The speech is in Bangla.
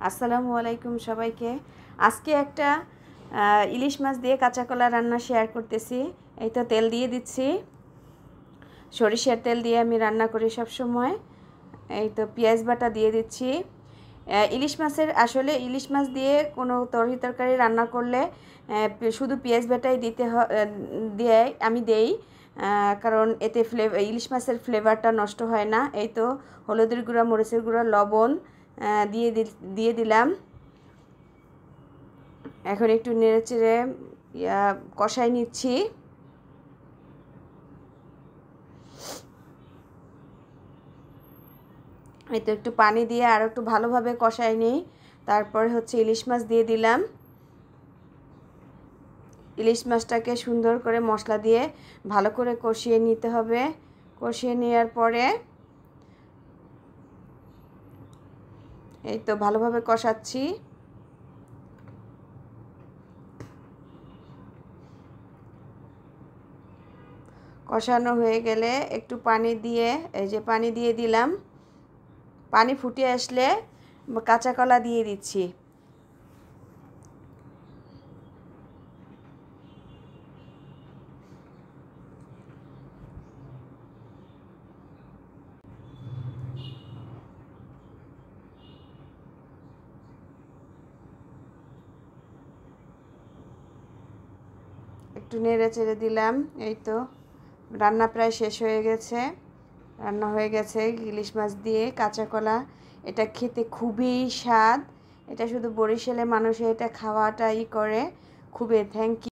আসসালামু আলাইকুম সবাইকে। আজকে একটা ইলিশ মাছ দিয়ে কাঁচা কলা রান্না শেয়ার করতেছি। এই তো তেল দিয়ে দিচ্ছি, সরিষার তেল দিয়ে আমি রান্না করি সব সময়। এই তো পেঁয়াজ বাটা দিয়ে দিচ্ছি। ইলিশ মাছের আসলে ইলিশ মাছ দিয়ে কোনো তরকারি রান্না করলে শুধু পেঁয়াজ বাটাই দিয়ে আমি দেই, কারণ এতে ইলিশ মাছের ফ্লেভারটা নষ্ট হয় না। এই তো হলুদের গুঁড়া, মরিচের গুঁড়া, লবণ দিয়ে দিলাম। এখন একটু নেড়েচেড়ে কষাই নিচ্ছি। এই তো একটু পানি দিয়ে আর একটু ভালোভাবে কষাই নিই। তারপরে ইলিশ মাছ দিয়ে দিলাম। ইলিশ মাছটাকে সুন্দর করে মশলা দিয়ে ভালো করে কষিয়ে নিতে হবে। কষিয়ে নেওয়ার পরে এই তো ভালোভাবে কষাচ্ছি। কষানো হয়ে গেলে একটু পানি দিয়ে, এই যে পানি দিয়ে দিলাম। পানি ফুটে আসলে কাঁচা কলা দিয়ে দিচ্ছি। একটু নেড়ে চেড়ে দিলাম। এই তো রান্না প্রায় শেষ হয়ে গেছে। রান্না হয়ে গেছে ইলিশ মাছ দিয়ে কাঁচা কলা। এটা খেতে খুবই স্বাদ। এটা শুধু বরিশালের মানুষ এটা খাওয়াটাই করে। খুবই থ্যাংক ইউ।